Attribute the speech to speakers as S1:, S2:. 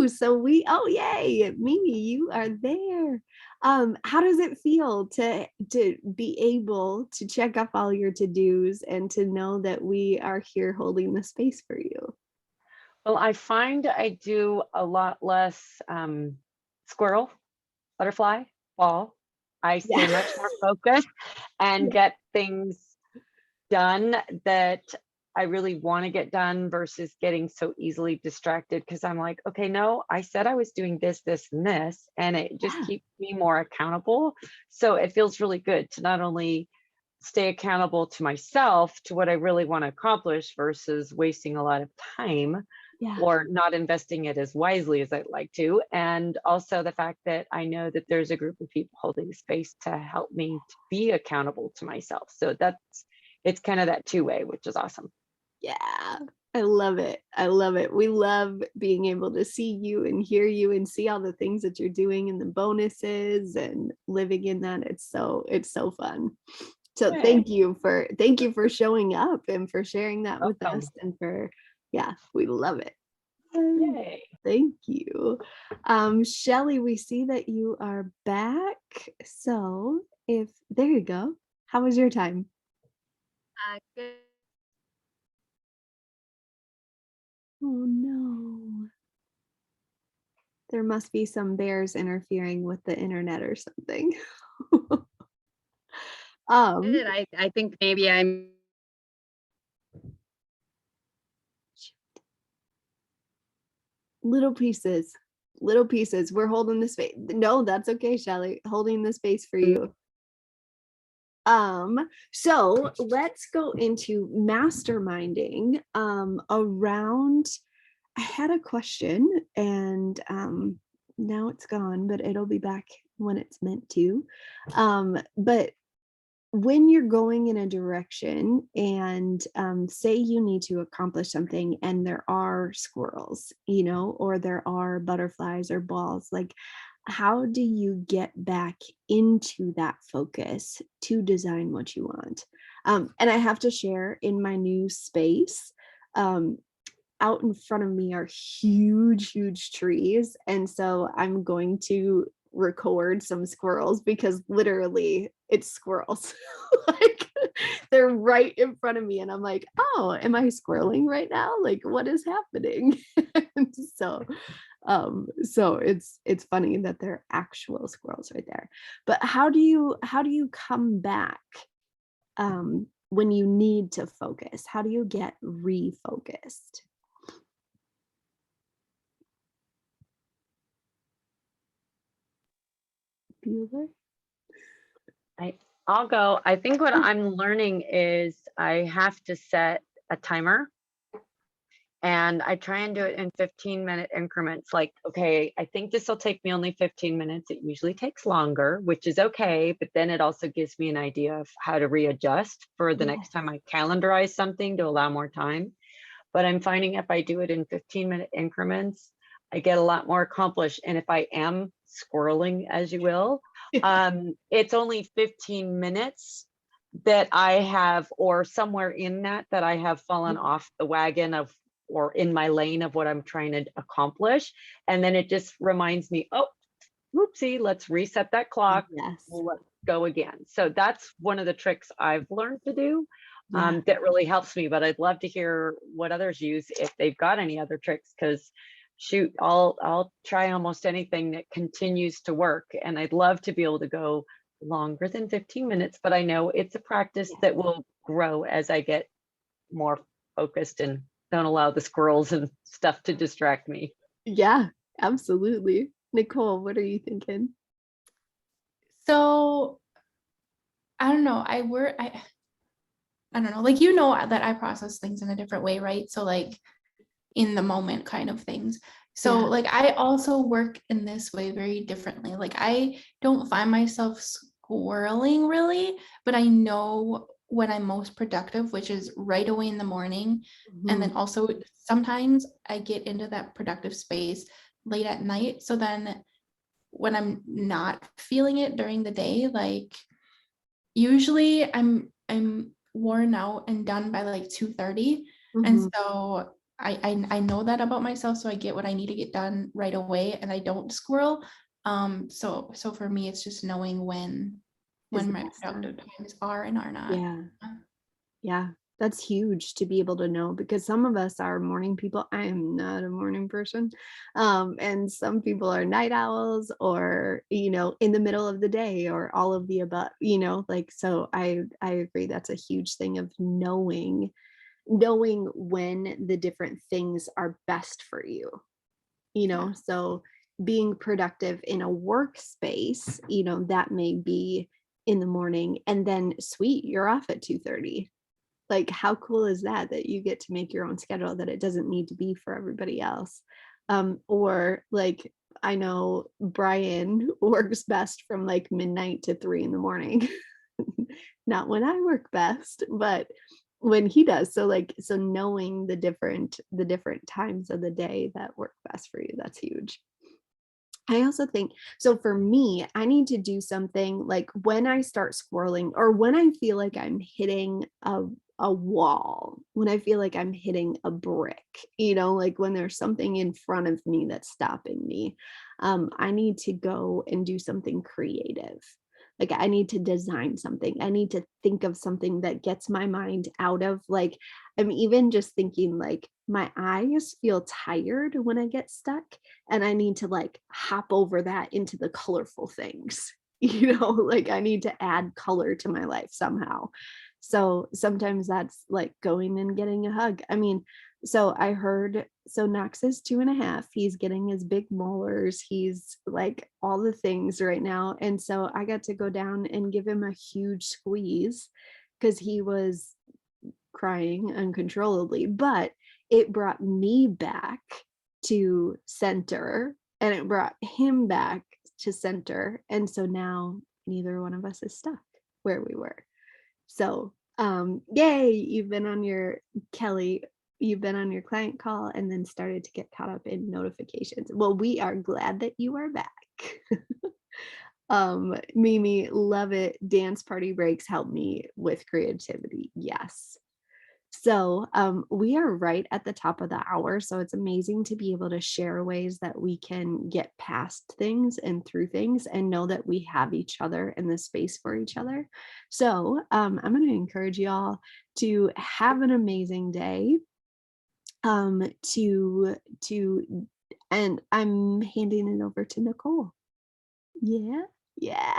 S1: too. So oh yay, Mimi, you are there. How does it feel to be able to check off all your to-dos and to know that we are here holding the space for you?
S2: Well, I find I do a lot less squirrel, butterfly, ball. I stay
S1: Yeah.
S2: much more focused and get things done that I really want to get done versus getting so easily distracted because I'm like, okay, no, I said I was doing this, this, and this, and it just
S1: Yeah.
S2: keeps me more accountable. So it feels really good to not only stay accountable to myself to what I really want to accomplish versus wasting a lot of time
S1: Yeah.
S2: or not investing it as wisely as I'd like to. And also the fact that I know that there's a group of people holding space to help me to be accountable to myself. So it's kind of that two-way, which is awesome.
S1: Yeah. I love it. I love it. We love being able to see you and hear you and see all the things that you're doing and the bonuses and living in that. It's so fun. So
S2: Yay.
S1: thank you for showing up and for sharing that with us
S2: Welcome.
S1: and yeah, we love it. Yay.
S2: Yay.
S1: Thank you. Shelly, we see that you are back. So if there you go. How was your time?
S3: Good.
S1: Oh no. There must be some bears interfering with the internet or something. Um,
S3: I think maybe I'm
S1: little pieces, little pieces. We're holding the space. No, that's okay, Shelly. Holding the space for you. So let's go into masterminding around. I had a question and now it's gone, but it'll be back when it's meant to. But when you're going in a direction and say you need to accomplish something and there are squirrels, or there are butterflies or balls, like how do you get back into that focus to design what you want? And I have to share, in my new space, um, out in front of me are huge, huge trees. And so I'm going to record some squirrels because literally it's squirrels. Like they're right in front of me. And I'm like, oh, am I squirreling right now? Like what is happening? And so it's funny that they're actual squirrels right there. But how do you come back when you need to focus? How do you get refocused? Bueller?
S2: I, I'll go. I think what I'm learning is I have to set a timer and I try and do it in 15-minute increments. Like, okay, I think this will take me only 15 minutes. It usually takes longer, which is okay. But then it also gives me an idea of how to readjust for the next
S1: Yes.
S2: time I calendarize something to allow more time. But I'm finding if I do it in 15-minute increments, I get a lot more accomplished. And if I am squirreling, as you will, it's only 15 minutes that I have, or somewhere in that I have fallen off the wagon of, or in my lane of what I'm trying to accomplish. And then it just reminds me, oh, whoopsie, let's reset that clock.
S1: Yes.
S2: Let's go again. So that's one of the tricks I've learned to do
S1: Yeah.
S2: that really helps me. But I'd love to hear what others use if they've got any other tricks, because shoot, I'll try almost anything that continues to work. And I'd love to be able to go longer than 15 minutes, but I know it's a practice that will grow as I get more focused and don't allow the squirrels and stuff to distract me.
S1: Yeah, absolutely. Nicole, what are you thinking?
S4: So I don't know. I don't know. Like, that I process things in a different way, right? So like in the moment kind of things. So
S1: Yeah.
S4: like I also work in this way very differently. Like I don't find myself squirreling really, but I know when I'm most productive, which is right away in the morning. And then
S1: Mhm.
S4: also sometimes I get into that productive space late at night. So then when I'm not feeling it during the day, like usually I'm worn out and done by like 2:30. And
S1: Mhm.
S4: so I know that about myself, so I get what I need to get done right away, and I don't squirrel. So for me, it's just knowing
S1: Is
S4: when
S1: the
S4: my
S1: best time.
S4: productive times are and are not.
S1: Yeah. Yeah, that's huge to be able to know, because some of us are morning people. I am not a morning person. And some people are night owls, or, in the middle of the day, or all of the above, like, so I agree. That's a huge thing of knowing when the different things are best for you,
S4: Yeah.
S1: so being productive in a workspace, that may be in the morning, and then sweet, you're off at 2:30. Like, how cool is that you get to make your own schedule, that it doesn't need to be for everybody else. Or like, I know Brian works best from like midnight to 3 in the morning. Not when I work best, but when he does. So like, so knowing the different times of the day that work best for you, that's huge. I also think, so for me, I need to do something like when I start squirreling, or when I feel like I'm hitting a wall, when I feel like I'm hitting a brick, like when there's something in front of me that's stopping me. I need to go and do something creative. Like, I need to design something. I need to think of something that gets my mind out of, like, I'm even just thinking like my eyes feel tired when I get stuck, and I need to like hop over that into the colorful things. Like, I need to add color to my life somehow. So sometimes that's like going and getting a hug. I mean, so I heard, so Knox is 2.5. He's getting his big molars. He's like all the things right now. And so I got to go down and give him a huge squeeze, because he was crying uncontrollably, but it brought me back to center, and it brought him back to center. And so now neither one of us is stuck where we were. So, yay, Kelly, you've been on your client call and then started to get caught up in notifications. Well, we are glad that you are back. Mimi, love it. Dance party breaks help me with creativity. Yes. So we are right at the top of the hour. So it's amazing to be able to share ways that we can get past things and through things, and know that we have each other in the space for each other. So I'm going to encourage you all to have an amazing day. And I'm handing it over to Nicole. Yeah. Yeah.